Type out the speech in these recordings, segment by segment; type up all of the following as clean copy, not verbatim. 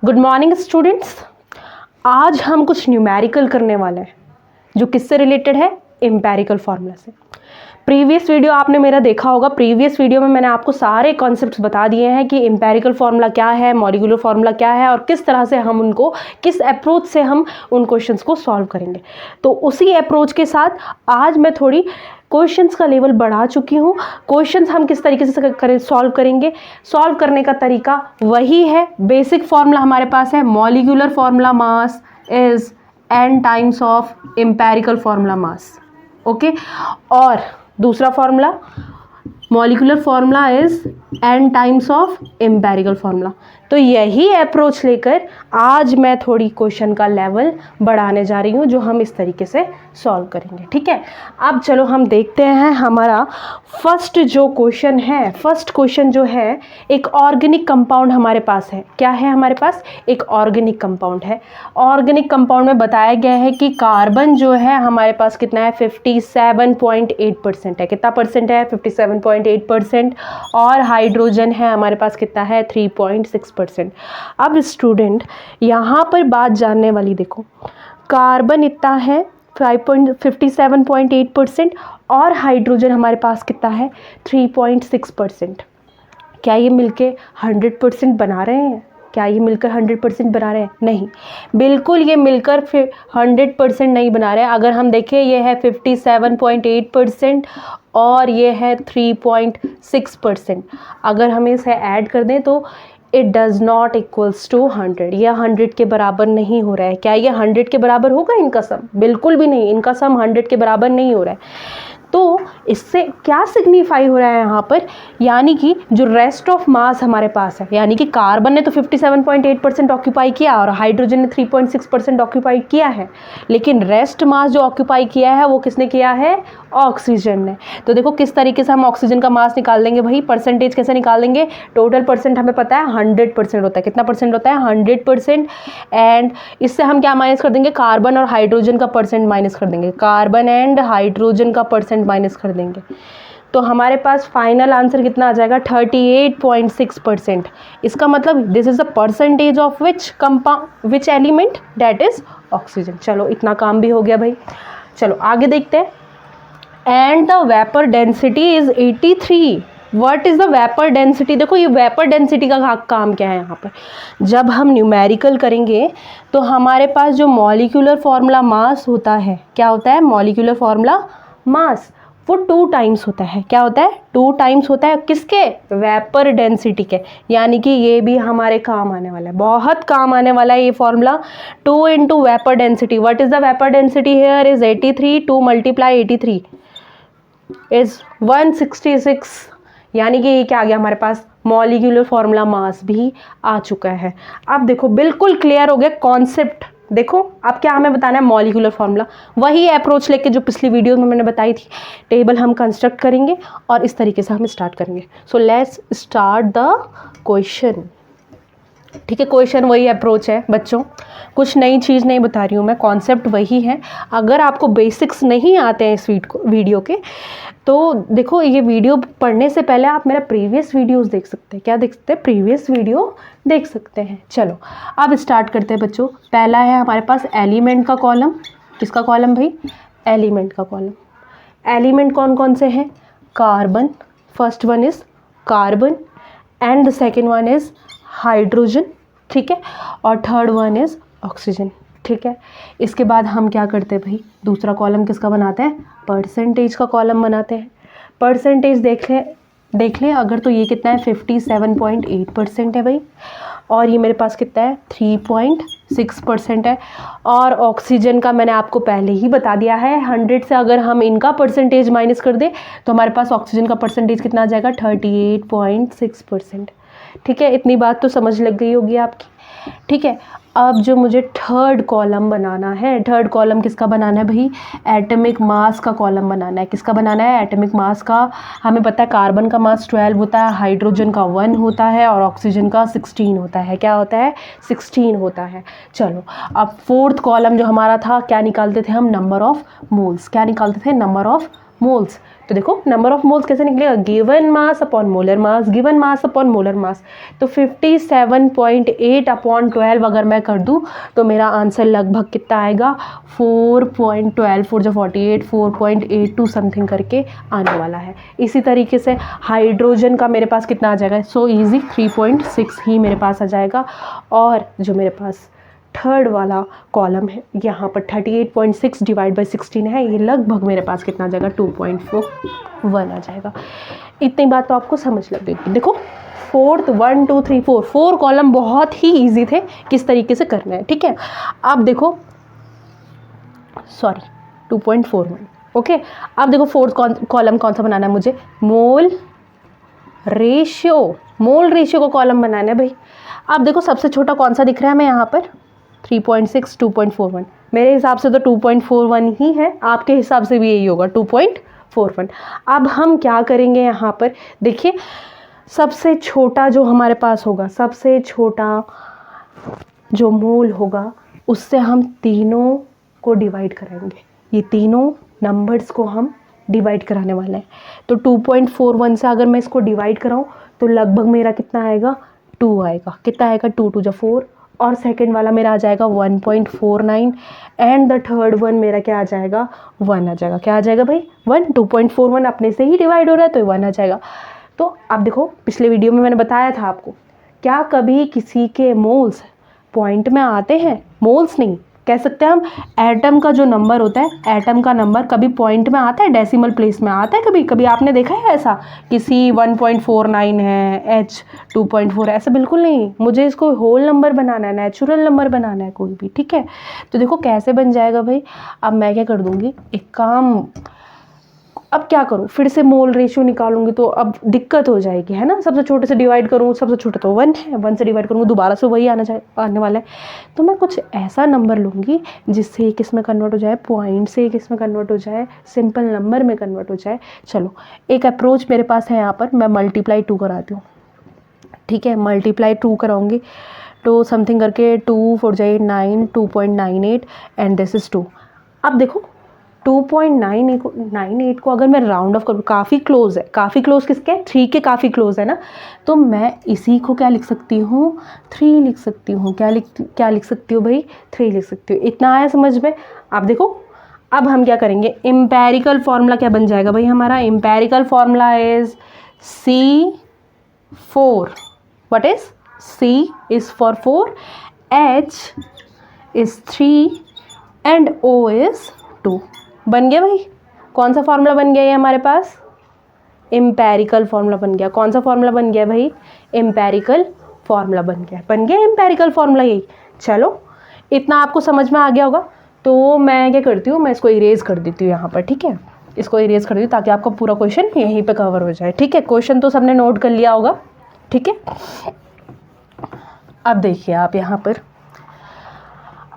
Good morning students. आज हम कुछ न्यूमेरिकल करने वाले हैं जो किससे रिलेटेड है, एम्पेरिकल फार्मूला से। प्रीवियस वीडियो आपने मेरा देखा होगा। प्रीवियस वीडियो में मैंने आपको सारे कॉन्सेप्ट्स बता दिए हैं कि एम्पेरिकल फार्मूला क्या है, मॉलिक्यूलर फार्मूला क्या है और किस तरह से हम उनको, किस अप्रोच से हम उन क्वेश्चंस को सॉल्व करेंगे। तो उसी अप्रोच के साथ आज मैं थोड़ी क्वेश्चंस का लेवल बढ़ा चुकी हूँ। क्वेश्चंस हम किस तरीके से सॉल्व करेंगे, सॉल्व करने का तरीका वही है। बेसिक फार्मूला हमारे पास है, molecular formula mass is n times of empirical formula mass. Okay, और दूसरा formula molecular formula is n times of empirical formula. तो यही अप्रोच लेकर आज मैं थोड़ी क्वेश्चन का लेवल बढ़ाने जा रही हूँ जो हम इस तरीके से सॉल्व करेंगे। ठीक है, अब चलो हम देखते हैं हमारा फर्स्ट जो क्वेश्चन है। फर्स्ट क्वेश्चन जो है, एक ऑर्गेनिक कंपाउंड हमारे पास है। क्या है हमारे पास? एक ऑर्गेनिक कंपाउंड है। ऑर्गेनिक कंपाउंड में बताया गया है कि कार्बन जो है हमारे पास कितना है, 57.8% है। कितना परसेंट है? 57.8%। और हाइड्रोजन है हमारे पास कितना है, 3.6%। अब स्टूडेंट यहाँ पर बात जानने वाली देखो, कार्बन इतना है 57.8% और हाइड्रोजन हमारे पास कितना है, 3.6%। क्या ये मिलके 100% बना रहे हैं? क्या ये मिलकर 100% बना रहे हैं? नहीं, बिल्कुल ये मिलकर फिर 100% नहीं बना रहे हैं। अगर हम देखें, ये है 57.8% और ये है 3.6%। अगर हम इसे ऐड कर दें तो it does not equals to 100। यह 100 के बराबर नहीं हो रहा है। क्या ये 100 के बराबर होगा इनका सम? बिल्कुल भी नहीं, इनका सम 100 के बराबर नहीं हो रहा है। तो इससे क्या सिग्निफाई हो रहा है यहाँ पर, यानी कि जो रेस्ट ऑफ मास हमारे पास है, यानी कि कार्बन ने तो 57.8% ऑक्यूपाई किया और हाइड्रोजन ने 3.6% ऑक्यूपाई किया है, लेकिन रेस्ट मास जो ऑक्यूपाई किया है वो किसने किया है? ऑक्सीजन ने। तो देखो किस तरीके से हम ऑक्सीजन का मास निकाल देंगे भाई, परसेंटेज कैसे निकाल देंगे। टोटल परसेंट हमें पता है 100% होता है। कितना परसेंट होता है? 100%। एंड इससे हम क्या माइनस कर देंगे? कार्बन और हाइड्रोजन का परसेंट माइनस कर देंगे। कार्बन एंड हाइड्रोजन का परसेंट माइनस कर देंगे। तो हमारे पास फाइनल आंसर कितना आ जाएगा? 38.6%। इसका मतलब this is the percentage of which element, that is oxygen. चलो इतना काम भी हो गया भाई। चलो आगे देखते हैं। And the vapour density is 83। What is the vapour density? देखो ये वेपर डेंसिटी का काम क्या है यहाँ पर। जब हम न्यूमेरिकल करेंगे तो हमारे पास जो मॉलिक्यूलर फार्मूला मास होता है, क्या होता है? मॉलिक्यूलर फार्मूला मास वो 2 टाइम्स होता है। क्या होता है? 2 टाइम्स होता है। किसके? वेपर डेंसिटी के। यानी कि ये भी हमारे काम आने वाला है, बहुत काम आने वाला है ये formula. 2 into vapour density. What is the vapour density here? Is 83। 2 multiply 83 is 166। यानी कि ये क्या आ गया हमारे पास? मॉलिक्यूलर फार्मूला मास भी आ चुका है। अब देखो बिल्कुल क्लियर हो गया कॉन्सेप्ट। देखो अब क्या हमें बताना है? Molecular formula. वही अप्रोच लेके जो पिछली वीडियो में मैंने बताई थी, टेबल हम कंस्ट्रक्ट करेंगे और इस तरीके से हम स्टार्ट करेंगे। So let's start the question. ठीक है, क्वेश्चन वही अप्रोच है बच्चों, कुछ नई चीज़ नहीं बता रही हूँ मैं, कॉन्सेप्ट वही है। अगर आपको बेसिक्स नहीं आते हैं इस वीडियो के, तो देखो ये वीडियो पढ़ने से पहले आप मेरा प्रीवियस वीडियोस देख सकते हैं। क्या देख सकते हैं? प्रीवियस वीडियो देख सकते हैं। चलो अब स्टार्ट करते हैं बच्चों। पहला है हमारे पास एलिमेंट का कॉलम। किसका कॉलम भाई? एलिमेंट का कॉलम। एलिमेंट कौन कौन से हैं? Carbon, first one is carbon and the second one is hydrogen. ठीक है, और थर्ड वन इज ऑक्सीजन। ठीक है, इसके बाद हम क्या करते हैं भाई? दूसरा कॉलम किसका बनाते हैं? परसेंटेज का कॉलम बनाते हैं। परसेंटेज देख लें अगर, तो ये कितना है? 57.8% है भाई। और ये मेरे पास कितना है? 3.6% है। और ऑक्सीजन का मैंने आपको पहले ही बता दिया है, 100 से अगर हम इनका परसेंटेज माइनस कर दें तो हमारे पास ऑक्सीजन का परसेंटेज कितना आ जाएगा? 38.6%। ठीक है, इतनी बात तो समझ लग गई होगी आपकी। ठीक है, अब जो मुझे थर्ड कॉलम बनाना है, थर्ड कॉलम किसका बनाना है भाई? एटॉमिक मास का कॉलम बनाना है। किसका बनाना है? एटॉमिक मास का। हमें पता है कार्बन का मास 12 होता है, हाइड्रोजन का 1 होता है और ऑक्सीजन का 16 होता है। क्या होता है? 16 होता है। चलो अब फोर्थ कॉलम जो हमारा था, क्या निकालते थे हम? Number of moles. क्या निकालते थे? Number of moles. तो देखो नंबर ऑफ मोल्स कैसे निकलेगा, given mass upon molar mass, given mass upon molar mass. तो 57.8 अपॉन 12 अगर मैं कर दूँ तो मेरा आंसर लगभग कितना आएगा, 4.12, 4 जो 48, 4.82 समथिंग करके आने वाला है। इसी तरीके से हाइड्रोजन का मेरे पास कितना आ जाएगा, सो ईजी 3.6 ही मेरे पास आ जाएगा। और जो मेरे पास थर्ड वाला कॉलम है यहाँ पर 38.6 डिवाइड बाई 16 है, ये लगभग मेरे पास कितना आ जाएगा, 2.41 आ जाएगा। इतनी बात तो आपको समझ लग गई। देखो फोर्थ 1 2 3 4 कॉलम बहुत ही इजी थे किस तरीके से करना है, ठीक है। अब देखो सॉरी 2.41, ओके। अब देखो फोर्थ कॉलम कौन सा बनाना है मुझे, मोल रेशियो का कॉलम बनाना है भाई। अब देखो सबसे छोटा कौन सा दिख रहा है हमें यहाँ पर, 3.6, 2.41। मेरे हिसाब से तो 2.41 ही है, आपके हिसाब से भी यही होगा 2.41। अब हम क्या करेंगे यहाँ पर, देखिए सबसे छोटा जो हमारे पास होगा, सबसे छोटा जो मोल होगा उससे हम तीनों को डिवाइड कराएंगे, ये तीनों नंबर्स को हम डिवाइड कराने वाले हैं। तो 2.41 से अगर मैं इसको डिवाइड कराऊँ तो लगभग मेरा कितना आएगा, 2 आएगा। कितना आएगा, 2 2 जा 4, और सेकंड वाला मेरा आ जाएगा 1.49 एंड द थर्ड वन मेरा क्या आ जाएगा, 1 आ जाएगा। क्या आ जाएगा भाई, 1। 2.41 अपने से ही डिवाइड हो रहा है तो 1 आ जाएगा। तो अब देखो पिछले वीडियो में मैंने बताया था आपको, क्या कभी किसी के मोल्स पॉइंट में आते हैं, मोल्स नहीं कह सकते हम, एटम का जो नंबर होता है, एटम का नंबर कभी पॉइंट में आता है, डेसिमल प्लेस में आता है कभी कभी, आपने देखा है ऐसा, किसी 1.49 है, H 2.4, ऐसा बिल्कुल नहीं। मुझे इसको होल नंबर बनाना है, नेचुरल नंबर बनाना है कोई भी, ठीक है। तो देखो कैसे बन जाएगा भाई, अब मैं क्या कर दूंगी, एक काम, अब क्या करूँ, फिर से मोल रेशियो निकालूंगी तो अब दिक्कत हो जाएगी, है ना। सबसे छोटे से डिवाइड करूँ, सबसे छोटा तो 1 है, 1 से डिवाइड करूँगी दोबारा से वही आने वाला है। तो मैं कुछ ऐसा नंबर लूँगी जिससे एक इसमें कन्वर्ट हो जाए, पॉइंट से एक इसमें कन्वर्ट हो जाए, सिंपल नंबर में कन्वर्ट हो जाए। चलो एक अप्रोच मेरे पास है यहाँ पर, मैं मल्टीप्लाई 2 कराती हूँ, ठीक है। मल्टीप्लाई 2 कराऊंगी तो समथिंग करके 2 4 जाए 9, 2.98 एंड दिस इज़ 2। अब देखो 2.98 को अगर मैं राउंड ऑफ करूँ, काफ़ी क्लोज है, काफ़ी क्लोज किसके, 3 के काफ़ी क्लोज है ना, तो मैं इसी को क्या लिख सकती हूँ, 3 लिख सकती हूँ। क्या लिख सकती हूँ भाई, 3 लिख सकती हूँ। इतना आया समझ में। अब देखो अब हम क्या करेंगे, एम्पेरिकल फॉर्मूला क्या बन जाएगा भाई हमारा, empirical formula is C4। What is, C is for 4, H is 3 and O is 2। बन गया भाई, कौन सा फॉर्मूला बन गया ये हमारे पास, एम्पेरिकल फॉर्मूला बन गया। कौन सा फॉर्मूला बन गया भाई, एम्पेरिकल फॉर्मूला बन गया एम्पेरिकल फॉर्मूला यही। चलो इतना आपको समझ में आ गया होगा। तो मैं क्या करती हूँ, मैं इसको इरेज कर देती हूँ यहाँ पर, ठीक है। इसको इरेज कर दी ताकि आपका पूरा क्वेश्चन यहीं पे कवर हो जाए, ठीक है। क्वेश्चन तो सबने नोट कर लिया होगा, ठीक है। अब देखिए आप यहाँ पर,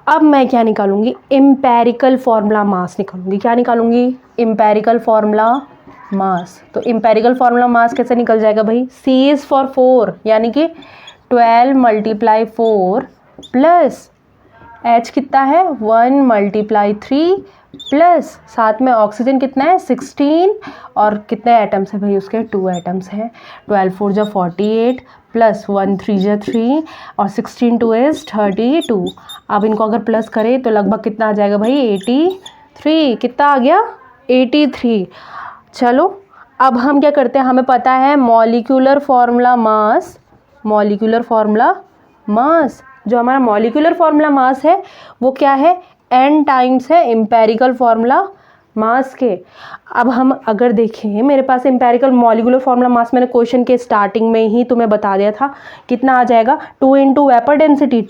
अब मैं क्या निकालूंगी, एम्पेरिकल फॉर्मूला मास निकालूंगी। क्या निकालूंगी, एम्पेरिकल फॉर्मूला मास। तो एम्पेरिकल फॉर्मूला मास कैसे निकल जाएगा भाई, C इज़ फॉर 4 यानी कि 12 × 4 प्लस H कितना है, 1 × 3 प्लस साथ में ऑक्सीजन कितना है 16, और कितने एटम्स हैं भाई उसके, 2 एटम्स हैं। 12 4 जा 48 प्लस 1 3 जा 3 और 16 2 इज़ 32। अब इनको अगर प्लस करें तो लगभग कितना आ जाएगा भाई, 83। कितना आ गया, 83। चलो अब हम क्या करते हैं, हमें पता है मॉलिक्यूलर फार्मूला मास, जो हमारा मॉलिक्यूलर फार्मूला मास है वो क्या है, n टाइम्स है एम्पेरिकल फार्मूला मास के। अब हम अगर देखें, मेरे पास एम्पेरिकल मॉलिक्यूलर फार्मूला मास मैंने क्वेश्चन के स्टार्टिंग में ही तुम्हें बता दिया था, कितना आ जाएगा, 2 × vapour density,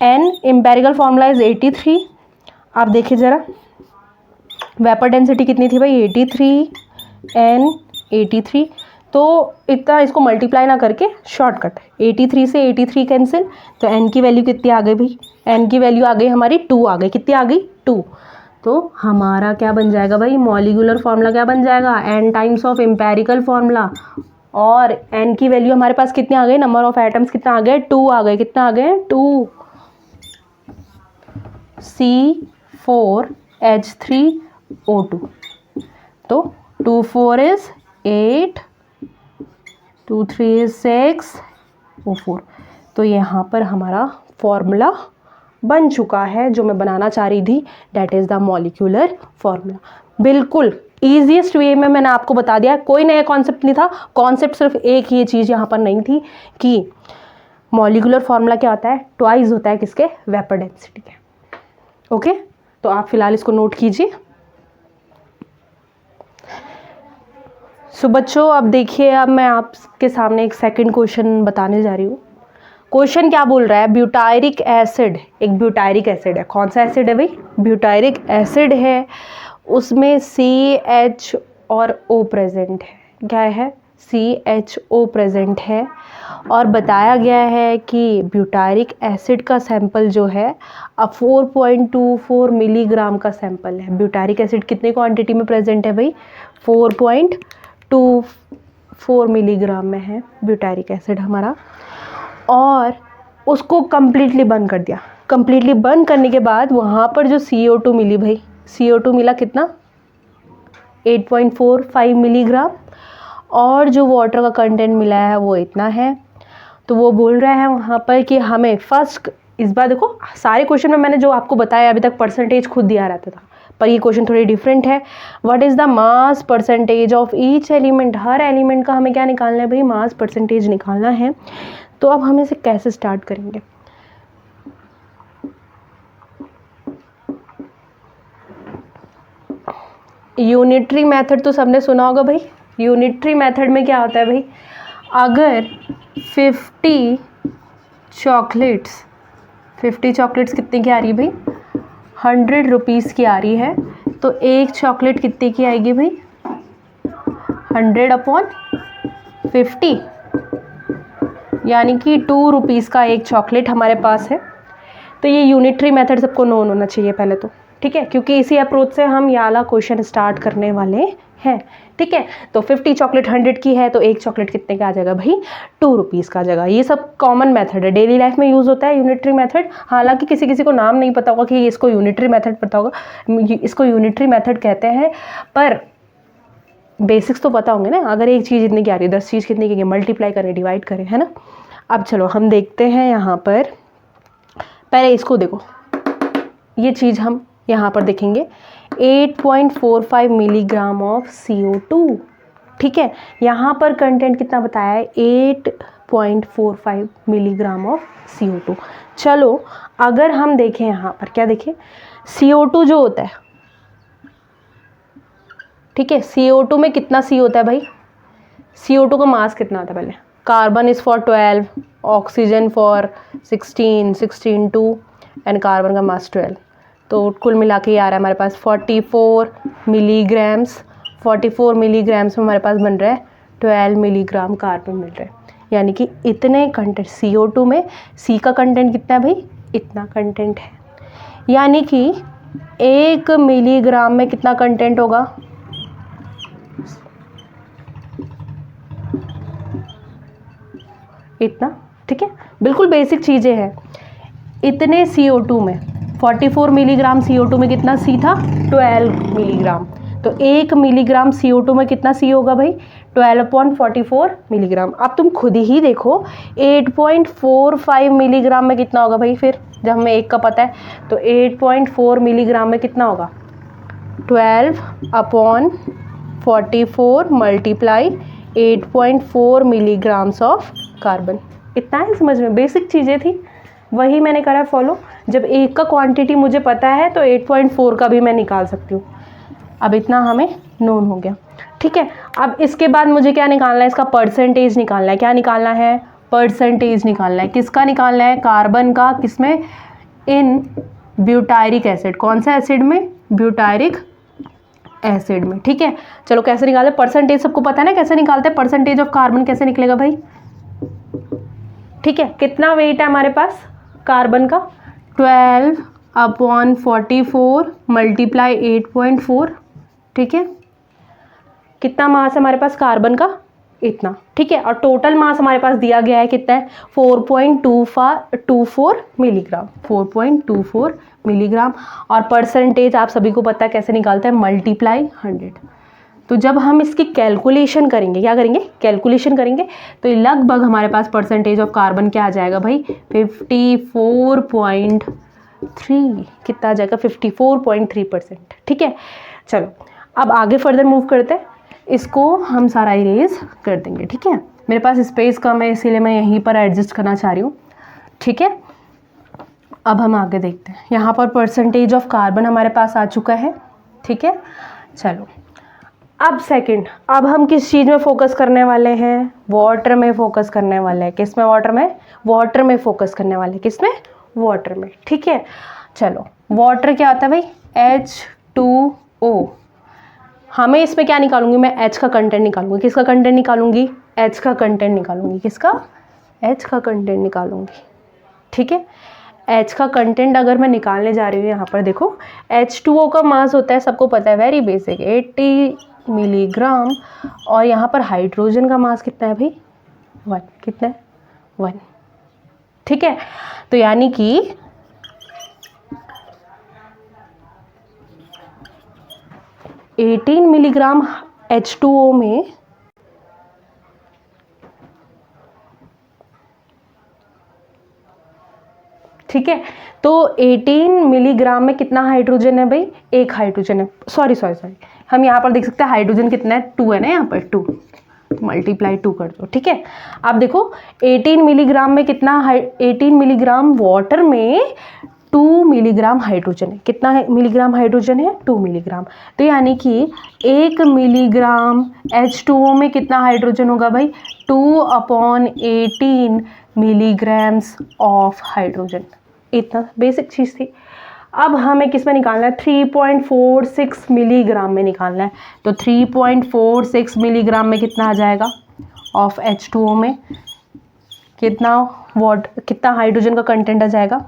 n empirical formula is 83। आप देखिए ज़रा, वेपर डेंसिटी कितनी थी भाई, 83, n 83। तो इतना इसको मल्टीप्लाई ना करके शॉर्टकट, 83 से 83 कैंसिल, तो n की वैल्यू कितनी आ गई भाई, n की वैल्यू आ गई हमारी 2 आ गई। कितनी आ गई, 2। तो हमारा क्या बन जाएगा भाई, मॉलिक्यूलर फार्मूला क्या बन जाएगा, n times of empirical formula, और n की वैल्यू हमारे पास कितनी आ गई, नंबर ऑफ एटम्स कितना आ गए, 2 आ गए। कितना आ गए, 2। C4H3 O2। तो 2 4 इज 8, 2 3 इज 6, O4। तो यहाँ पर हमारा फॉर्मूला बन चुका है जो मैं बनाना चाह रही थी, that is the molecular formula. बिल्कुल ईजीएस्ट वे में मैंने आपको बता दिया, कोई नया कॉन्सेप्ट नहीं था। कॉन्सेप्ट सिर्फ एक ही चीज़ यहाँ पर नहीं थी कि मॉलिक्यूलर फॉर्मूला क्या होता है, ट्वाइस होता है किसके, वेपर डेंसिटी के। ओके, तो आप फिलहाल इसको नोट कीजिए। सो बच्चों अब देखिए, अब मैं आपके सामने एक सेकंड क्वेश्चन बताने जा रही हूँ। क्वेश्चन क्या बोल रहा है, ब्यूटायरिक एसिड, एक ब्यूटायरिक एसिड है। कौन सा एसिड है भाई, ब्यूटायरिक एसिड है, उसमें CH और O प्रेजेंट है। क्या है, CHO प्रेजेंट है। और बताया गया है कि ब्यूटायरिक एसिड का सैंपल जो है 4.24 मिलीग्राम का सैंपल है। ब्यूटायरिक एसिड कितने क्वांटिटी में प्रेजेंट है भाई, 4.24 मिलीग्राम में है ब्यूटायरिक एसिड हमारा। और उसको कम्प्लीटली बंद कर दिया। कम्प्लीटली बंद करने के बाद वहाँ पर जो CO2 मिली भाई, CO2 मिला कितना, 8.45 मिलीग्राम। और जो वाटर का कंटेंट मिला है वो इतना है। तो वो बोल रहा है वहाँ पर कि हमें फर्स्ट, इस बार देखो सारे क्वेश्चन में मैंने जो आपको बताया अभी तक परसेंटेज खुद दिया रहता था, पर ये क्वेश्चन थोड़ी डिफरेंट है। What is the mass percentage of each element, her element का हमें क्या निकालना है भाई, मास परसेंटेज निकालना है। तो अब हम इसे कैसे स्टार्ट करेंगे, यूनिटरी मेथड तो सबने सुना होगा भाई। यूनिटरी मेथड में क्या होता है भाई, अगर 50 चॉकलेट्स कितने की आ रही है भाई, 100 रुपीज़ की आ रही है, तो एक चॉकलेट कितने की आएगी भाई, 100/50, यानी कि 2 रुपीज़ का एक चॉकलेट हमारे पास है। तो ये यूनिटरी मेथड सबको नोन होना चाहिए पहले तो, ठीक है, क्योंकि इसी अप्रोच से हम ये वाला क्वेश्चन स्टार्ट करने वाले हैं। ठीक है, तो 50 चॉकलेट 100 की है, तो एक चॉकलेट कितने का आ जाएगा भाई, 2 रुपीज़ का आ जाएगा। ये सब कॉमन मेथड है, डेली लाइफ में यूज़ होता है यूनिटरी मेथड। हालांकि किसी किसी को नाम नहीं पता होगा कि इसको यूनिटरी मेथड पता होगा, इसको यूनिटरी मेथड कहते हैं, पर बेसिक्स तो पता होंगे ना। अगर एक चीज़ इतनी की आ रही है, 10 चीज़ कितनी की, मल्टीप्लाई करें, डिवाइड करें, है ना। अब चलो हम देखते हैं यहाँ पर, पहले इसको देखो, ये चीज़ हम यहाँ पर देखेंगे 8.45 मिलीग्राम ऑफ CO2। ठीक है, यहाँ पर कंटेंट कितना बताया है, 8.45 मिलीग्राम ऑफ CO2। चलो अगर हम देखें यहाँ पर, क्या देखें, CO2 जो होता है, ठीक है, CO2 में कितना C होता है भाई, CO2 का मास कितना होता है पहले, carbon is for 12, oxygen for 16 2 and carbon का मास 12। तो कुल मिला के आ रहा है हमारे पास 44 मिलीग्राम्स। 44 मिलीग्राम्स में हमारे पास बन रहा है 12 मिलीग्राम कार्बन मिल रहा है। यानी कि इतने कंटेंट CO2 में, C का कंटेंट कितना है भाई, इतना कंटेंट है। यानी कि 1 मिलीग्राम में कितना कंटेंट होगा, इतना। ठीक है, बिल्कुल बेसिक चीज़ें हैं। इतने CO2 में 44 मिलीग्राम CO2 में कितना C था, 12 मिलीग्राम। तो 1 मिलीग्राम CO2 में कितना C होगा भाई, 12/44 मिलीग्राम। अब तुम खुद ही देखो 8.45 मिलीग्राम में कितना होगा भाई, फिर जब हमें एक का पता है, तो 8.4 मिलीग्राम में कितना होगा, 12/44 मल्टीप्लाई 8.4 मिलीग्राम्स ऑफ कार्बन। इतना है समझ में, बेसिक चीज़ें थी, वही मैंने करा फॉलो। जब एक का क्वांटिटी मुझे पता है तो 8.4 का भी मैं निकाल सकती हूँ। अब इतना हमें नोन हो गया। ठीक है, अब इसके बाद मुझे क्या निकालना है, इसका परसेंटेज निकालना है। क्या निकालना है, परसेंटेज निकालना है। किसका निकालना है, कार्बन का, किसमें, इन ब्यूटायरिक एसिड। कौन सा एसिड में, ब्यूटायरिक एसिड में। ठीक है, चलो कैसे निकालते हैं परसेंटेज, सबको पता है ना कैसे निकालते हैं परसेंटेज ऑफ कार्बन, कैसे निकलेगा भाई। ठीक है, कितना वेट है हमारे पास कार्बन का, 12/44 मल्टीप्लाई 8.4। ठीक है, कितना मास है हमारे पास कार्बन का, इतना, ठीक है। और टोटल मास हमारे पास दिया गया है कितना है, 4.24 मिलीग्राम, 4.24 मिलीग्राम। और परसेंटेज आप सभी को पता है कैसे निकालते हैं, मल्टीप्लाई 100। तो जब हम इसकी कैलकुलेशन करेंगे, क्या करेंगे, कैलकुलेशन करेंगे, तो लगभग हमारे पास परसेंटेज ऑफ कार्बन क्या आ जाएगा भाई, 54.3, कितना आ जाएगा, 54.3%, ठीक है। चलो अब आगे फर्दर मूव करते हैं, इसको हम सारा इरेज कर देंगे, ठीक है। मेरे पास स्पेस कम है इसीलिए मैं यहीं पर एडजस्ट करना चाह रही हूँ, ठीक है। अब हम आगे देखते हैं, यहाँ पर परसेंटेज ऑफ कार्बन हमारे पास आ चुका है, ठीक है। चलो अब सेकंड, अब हम किस चीज़ में फोकस करने वाले हैं, वाटर में फोकस करने वाले हैं। किस में, वाटर में, वाटर में फोकस करने वाले हैं। किस में, वाटर में, ठीक है। चलो वाटर क्या होता है भाई, H2O। हमें इसमें क्या निकालूंगी मैं, H का कंटेंट निकालूंगी। किसका कंटेंट निकालूंगी, H का कंटेंट निकालूंगी। किसका, H का कंटेंट निकालूंगी, ठीक है। H का कंटेंट अगर मैं निकालने जा रही हूँ, यहाँ पर देखो H2O का मास होता है, सबको पता है, वेरी बेसिक, 80 मिलीग्राम। और यहाँ पर हाइड्रोजन का मास कितना है भाई, 1, कितना है, 1, ठीक है। तो यानी कि एटीन मिलीग्राम H2O में ठीक है। तो 18 मिलीग्राम में कितना हाइड्रोजन है भाई, एक हाइड्रोजन है, सॉरी हम यहाँ पर देख सकते हैं हाइड्रोजन कितना है, 2 है ना, यहाँ पर 2, मल्टीप्लाई 2 कर दो, ठीक है। अब देखो 18 मिलीग्राम में कितना 18 मिलीग्राम वाटर में 2 मिलीग्राम हाइड्रोजन है। कितना है मिलीग्राम हाइड्रोजन है, 2 मिलीग्राम। तो यानी कि 1 मिलीग्राम H2O में कितना हाइड्रोजन होगा भाई, 2/18 मिलीग्राम्स ऑफ हाइड्रोजन। इतना बेसिक चीज़ थी। अब हमें किस में निकालना है, 3.46 मिलीग्राम में निकालना है। तो 3.46 मिलीग्राम में कितना आ जाएगा, ऑफ H2O में कितना हाइड्रोजन का कंटेंट आ जाएगा,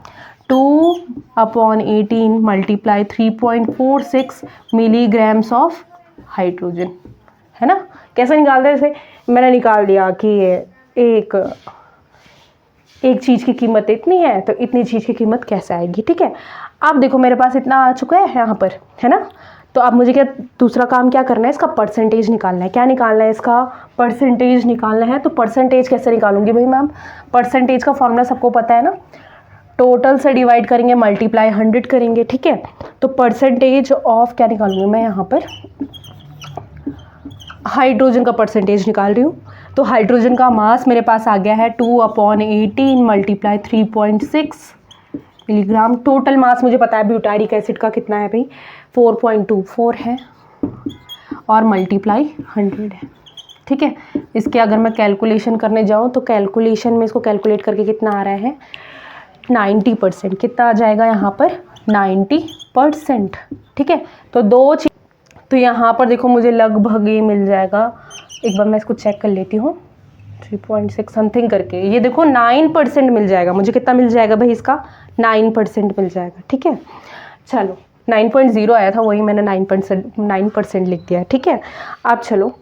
2/18 मल्टीप्लाई 3.46 मिलीग्राम्स ऑफ हाइड्रोजन, है ना। कैसे निकालते हैं इसे, मैंने निकाल दिया कि एक चीज़ की कीमत इतनी है तो इतनी चीज़ की कीमत कैसे आएगी, ठीक है। अब देखो मेरे पास इतना आ चुका है यहाँ पर, है ना। तो अब मुझे क्या दूसरा काम क्या करना है, इसका परसेंटेज निकालना है। क्या निकालना है, इसका परसेंटेज निकालना है। तो परसेंटेज कैसे निकालूंगी भाई मैम, परसेंटेज का फॉर्मूला सबको पता है ना, टोटल से डिवाइड करेंगे, मल्टीप्लाई 100 करेंगे, ठीक है। तो परसेंटेज ऑफ क्या निकालूंगी मैं, यहाँ पर हाइड्रोजन का परसेंटेज निकाल रही हूँ। तो हाइड्रोजन का मास मेरे पास आ गया है 2/18 मल्टीप्लाई 3.6 मिलीग्राम। टोटल मास मुझे पता है ब्यूटारिक एसिड का कितना है भाई, 4.24 है, और मल्टीप्लाई 100 है, ठीक है। इसके अगर मैं कैलकुलेशन करने जाऊँ तो कैलकुलेशन में इसको कैलकुलेट करके कितना आ रहा है, 90%। कितना आ जाएगा यहाँ पर, 90%, ठीक है। तो दो चीज़, तो यहाँ पर देखो मुझे लगभग ये मिल जाएगा, एक बार मैं इसको चेक कर लेती हूँ, 3.6 समथिंग करके, ये देखो 9% मिल जाएगा मुझे। कितना मिल जाएगा भाई, इसका 9% मिल जाएगा, ठीक है। चलो 9.0 आया था, वही मैंने 9% लिख दिया है, ठीक है। अब चलो,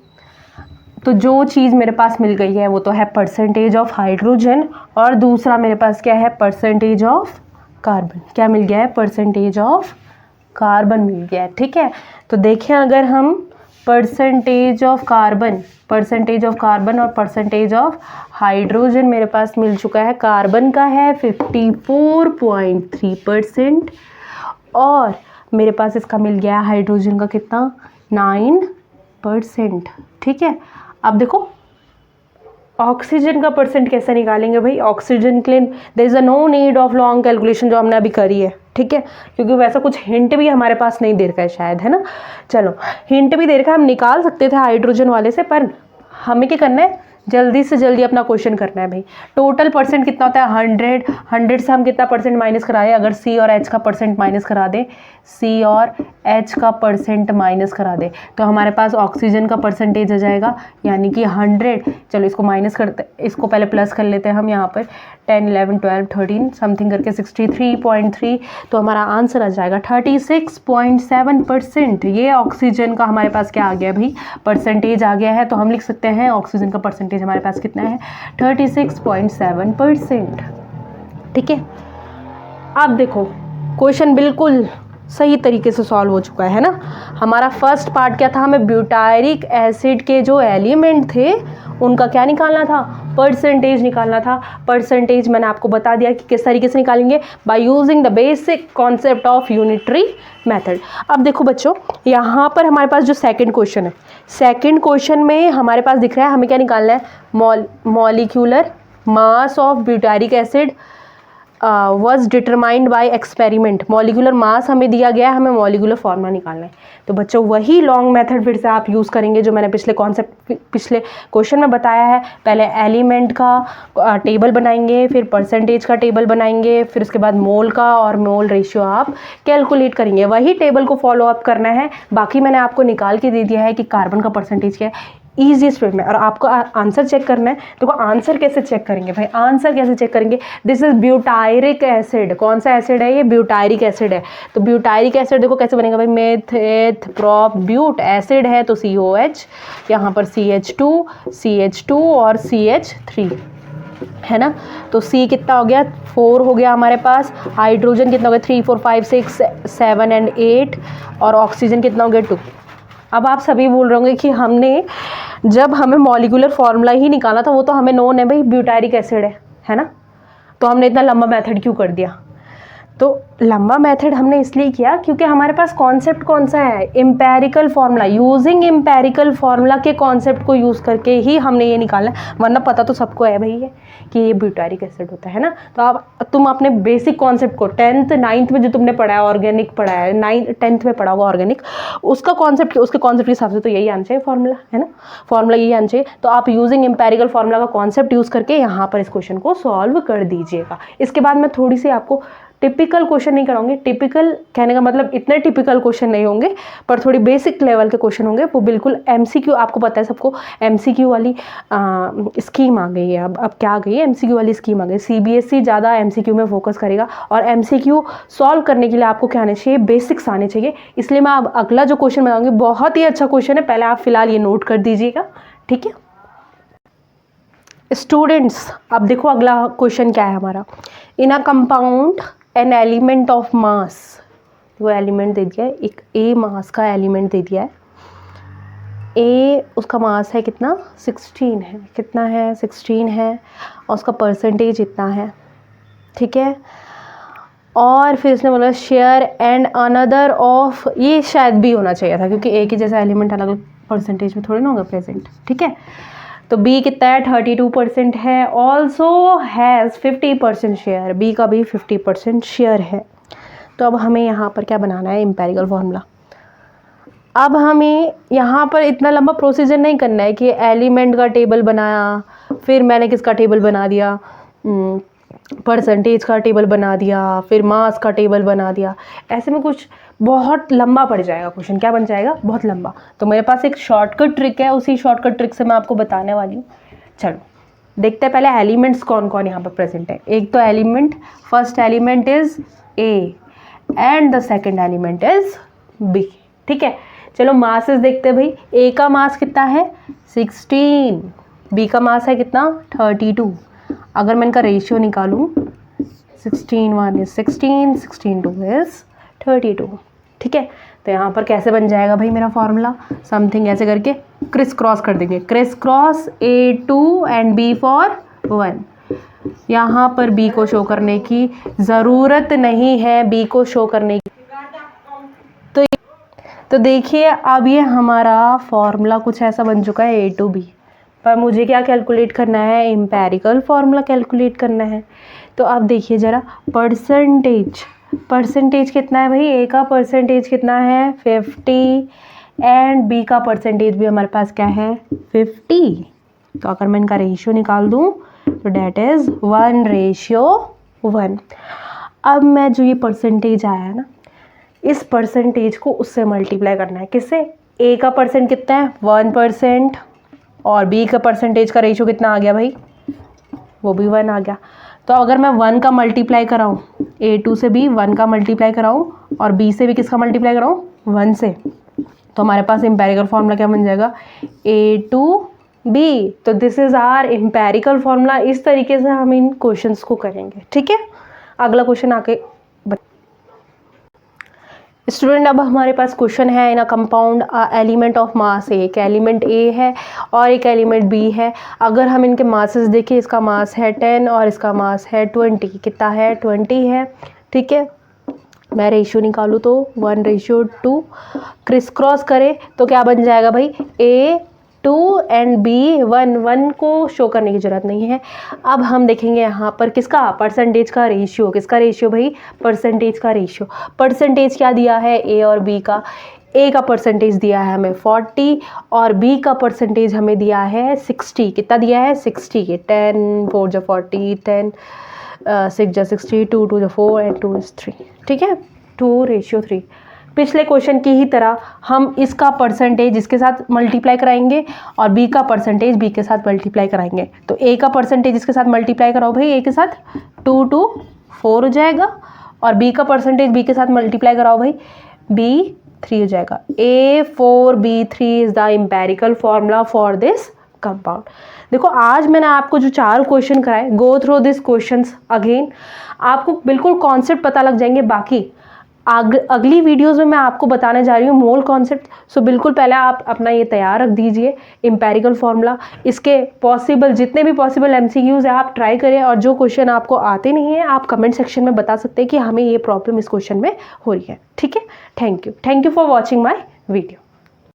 तो जो चीज़ मेरे पास मिल गई है वो तो है परसेंटेज ऑफ हाइड्रोजन, और दूसरा मेरे पास क्या है, परसेंटेज ऑफ कार्बन। क्या मिल गया है, परसेंटेज ऑफ कार्बन मिल गया है, ठीक है। तो देखें अगर हम परसेंटेज ऑफ कार्बन और परसेंटेज ऑफ हाइड्रोजन मेरे पास मिल चुका है। कार्बन का है 54.3% और मेरे पास इसका मिल गया है हाइड्रोजन का कितना, 9%, ठीक है। अब देखो ऑक्सीजन का परसेंट कैसे निकालेंगे भाई, ऑक्सीजन के लिए there is a no need of long calculation जो हमने अभी करी है, ठीक है, क्योंकि वैसा कुछ हिंट भी हमारे पास नहीं दे रखा है शायद, है ना। चलो हिंट भी दे रखा है, हम निकाल सकते थे हाइड्रोजन वाले से, पर हमें क्या करना है, जल्दी से जल्दी अपना क्वेश्चन करना है भाई। टोटल परसेंट कितना होता है 100, 100 से हम कितना परसेंट माइनस कराए, अगर सी और एच का परसेंट माइनस करा दे, सी और एच का परसेंट माइनस करा दे तो हमारे पास ऑक्सीजन का परसेंटेज आ जाएगा, यानी कि 100। चलो इसको माइनस करते, इसको पहले प्लस कर लेते हैं हम यहाँ पर 10, 11, 12, 13 समथिंग करके 63.3, तो हमारा आंसर आ जाएगा 36.7%। ये ऑक्सीजन का हमारे पास क्या आ गया भाई, परसेंटेज आ गया है। तो हम लिख सकते हैं ऑक्सीजन का परसेंटेज हमारे पास कितना है 36.7%। ठीक है, अब देखो क्वेश्चन बिल्कुल सही तरीके से सॉल्व हो चुका है ना। हमारा फर्स्ट पार्ट क्या था, हमें ब्यूटायरिक एसिड के जो एलिमेंट थे उनका क्या निकालना था, परसेंटेज निकालना था। परसेंटेज मैंने आपको बता दिया कि किस तरीके से निकालेंगे, by using the basic concept of unitary method. अब देखो बच्चों, यहाँ पर हमारे पास जो सेकंड क्वेश्चन है, सेकंड क्वेश्चन में हमारे पास दिख रहा है हमें क्या निकालना है, molecular mass of butyric acid was determined by experiment। Molecular mass हमें दिया गया है, हमें मॉलिक्यूलर फॉर्मूला निकालना है। तो बच्चों वही लॉन्ग मेथड फिर से आप यूज़ करेंगे जो मैंने पिछले क्वेश्चन में बताया है। पहले एलिमेंट का टेबल बनाएंगे, फिर परसेंटेज का टेबल बनाएंगे, फिर उसके बाद मोल का और मोल रेशियो आप कैलकुलेट करेंगे। वही टेबल को फॉलो अप करना है। बाकी मैंने आपको निकाल के दे दिया है कि कार्बन का परसेंटेज क्या है ईजीएस्ट वे में, और आपको आंसर चेक करना है। तो आंसर कैसे चेक करेंगे भाई, आंसर कैसे चेक करेंगे, दिस इज ब्यूटायरिक एसिड। कौन सा एसिड है ये, ब्यूटायरिक एसिड है। तो ब्यूटायरिक एसिड देखो कैसे बनेगा भाई, मेथ एथ प्रोप ब्यूट, एसिड है तो COH, यहाँ पर CH2, CH2 और CH3 है ना। तो C कितना हो गया 4 हो गया हमारे पास, हाइड्रोजन कितना हो गया 3, 4, 5, 6, 7 एंड 8, और ऑक्सीजन कितना हो गया 2। अब आप सभी बोल रहे होंगे कि हमने जब हमें मॉलिक्यूलर फॉर्मूला ही निकाला था वो तो हमें नोन है भाई, ब्यूटायरिक एसिड है ना, तो हमने इतना लंबा मेथड क्यों कर दिया। तो लंबा मेथड हमने इसलिए किया क्योंकि हमारे पास कॉन्सेप्ट कौन सा है, empirical formula. Using empirical formula के कॉन्सेप्ट को यूज़ करके ही हमने ये निकालना है, वरना पता तो सबको है भाई ये कि ये ब्यूटारिक एसिड होता है ना। तो आप तुम अपने बेसिक कॉन्सेप्ट को 10th 9th में जो तुमने पढ़ा है, ऑर्गेनिक पढ़ा है, 10th में पढ़ा होगा ऑर्गेनिक, उसका कॉन्सेप्ट, उसके कॉन्सेप्ट के हिसाब से तो यही आना चाहिए फार्मूला, है ना, फार्मूला यही आना चाहिए। तो आप यूजिंग एम्पेरिकल फार्मूला का कॉन्सेप्ट यूज़ करके यहाँ पर इस क्वेश्चन को सॉल्व कर दीजिएगा। इसके बाद मैं थोड़ी सी आपको टिपिकल क्वेश्चन नहीं कराऊंगी, टिपिकल कहने का मतलब इतने टिपिकल क्वेश्चन नहीं होंगे, पर थोड़ी बेसिक लेवल के क्वेश्चन होंगे, वो बिल्कुल MCQ, आपको पता है सबको MCQ वाली स्कीम आ गई है। अब क्या आ गई है, MCQ वाली स्कीम आ गई। CBSE ज़्यादा MCQ में फोकस करेगा, और MCQ सॉल्व करने के लिए आपको क्या आना चाहिए, बेसिक्स आने चाहिए। इसलिए मैं अब अगला जो क्वेश्चन बताऊँगी बहुत ही अच्छा क्वेश्चन है, पहले आप फिलहाल ये नोट कर दीजिएगा, ठीक है स्टूडेंट्स। अब देखो अगला क्वेश्चन क्या है हमारा, in a compound an element of mass, वो एलिमेंट दे दिया है, एक A मास का एलिमेंट दे दिया है। A उसका मास है कितना 16 है, कितना है 16 है, और उसका परसेंटेज इतना है, ठीक है। और फिर इसने बोला शेयर एंड अनदर ऑफ, ये शायद भी होना चाहिए था क्योंकि A के जैसा एलिमेंट अलग अलग परसेंटेज में थोड़ी ना होगा प्रेजेंट, ठीक है। तो B कितना है 32% है, ऑल्सो हैज़ 50% शेयर, B का भी 50% शेयर है। तो अब हमें यहाँ पर क्या बनाना है, एम्पेरिकल फार्मूला। अब हमें यहाँ पर इतना लंबा प्रोसीजर नहीं करना है कि एलिमेंट का टेबल बनाया, फिर मैंने किसका टेबल बना दिया, परसेंटेज का टेबल बना दिया, फिर मास का टेबल बना दिया। ऐसे में कुछ बहुत लंबा पड़ जाएगा क्वेश्चन, क्या बन जाएगा, बहुत लंबा। तो मेरे पास एक शॉर्टकट ट्रिक है, उसी शॉर्टकट ट्रिक से मैं आपको बताने वाली हूँ। चलो देखते हैं पहले एलिमेंट्स कौन कौन यहाँ पर प्रेजेंट है। एक तो element, first element is A and the second element is B, ठीक है। चलो मासेस देखते हैं भाई, A का मास कितना है 16, B का मास है कितना 32। अगर मैं इनका रेशियो निकालूं 16 1 is 16, 16 2 is 32, ठीक है। तो यहाँ पर कैसे बन जाएगा भाई मेरा फॉर्मूला, समथिंग ऐसे करके क्रिस क्रॉस कर देंगे, criss cross A2 and B for 1। यहाँ पर B को शो करने की ज़रूरत नहीं है, B को शो करने की। तो देखिए अब ये हमारा फॉर्मूला कुछ ऐसा बन चुका है A2B, पर मुझे क्या कैलकुलेट करना है, एम्पेरिकल फार्मूला कैलकुलेट करना है। तो अब देखिए ज़रा परसेंटेज, परसेंटेज कितना है भाई, A का परसेंटेज कितना है 50 एंड B का परसेंटेज भी हमारे पास क्या है 50, तो अगर मैं इनका रेशियो निकाल दूँ तो डेट इज़ 1:1। अब मैं जो ये परसेंटेज आया है ना, इस परसेंटेज को उससे मल्टीप्लाई करना है। किससे? ए का परसेंट कितना है? 1%, और बी का परसेंटेज का रेशियो कितना आ गया भाई? वो भी 1 आ गया। तो अगर मैं 1 का मल्टीप्लाई कराऊँ, A2 से भी 1 का मल्टीप्लाई कराऊँ और B से भी किसका मल्टीप्लाई कराऊँ? 1 से, तो हमारे पास एम्पेरिकल फॉर्मूला क्या बन जाएगा? A2B। तो this is our empirical formula. इस तरीके से हम इन क्वेश्चंस को करेंगे, ठीक है। अगला क्वेश्चन आके स्टूडेंट, अब हमारे पास क्वेश्चन है in a compound element of mass A. एक एलिमेंट ए है और एक एलिमेंट बी है। अगर हम इनके मासेस देखें, इसका मास है 10 और इसका मास है 20। कितना है? 20 है, ठीक है। मैं रेशियो निकालूँ तो 1:2, क्रिस क्रॉस करें तो क्या बन जाएगा भाई? A2 एंड B1 को शो करने की ज़रूरत नहीं है। अब हम देखेंगे यहाँ पर किसका? परसेंटेज का रेशियो। किसका रेशियो भाई? परसेंटेज का रेशियो। परसेंटेज क्या दिया है A और B का? A का परसेंटेज दिया है हमें 40 और B का परसेंटेज हमें दिया है 60। कितना दिया है? 60 के 10 4 जा 40, 10 6 जा 60, 2 2 जा 4 एंड 2 is 3, ठीक है। 2:3। पिछले क्वेश्चन की ही तरह हम इसका परसेंटेज इसके साथ मल्टीप्लाई कराएंगे और B का परसेंटेज B के साथ मल्टीप्लाई कराएंगे। तो A का परसेंटेज इसके साथ मल्टीप्लाई कराओ भाई, A के साथ 2 2 4 हो जाएगा, और B का परसेंटेज B के साथ मल्टीप्लाई कराओ भाई, B 3 हो जाएगा। A4B3 is the empirical formula for this compound. देखो, आज मैंने आपको जो 4 क्वेश्चन कराए, go through this questions again, आपको बिल्कुल कॉन्सेप्ट पता लग जाएंगे। बाकी अगली वीडियोस में मैं आपको बताने जा रही हूँ मोल कॉन्सेप्ट। सो बिल्कुल पहले आप अपना ये तैयार रख दीजिए, एम्पेरिकल फार्मूला। इसके पॉसिबल जितने भी पॉसिबल MCQs है आप ट्राई करें, और जो क्वेश्चन आपको आते नहीं है आप कमेंट सेक्शन में बता सकते हैं कि हमें ये प्रॉब्लम इस क्वेश्चन में हो रही है, ठीक है। Thank you for watching my video.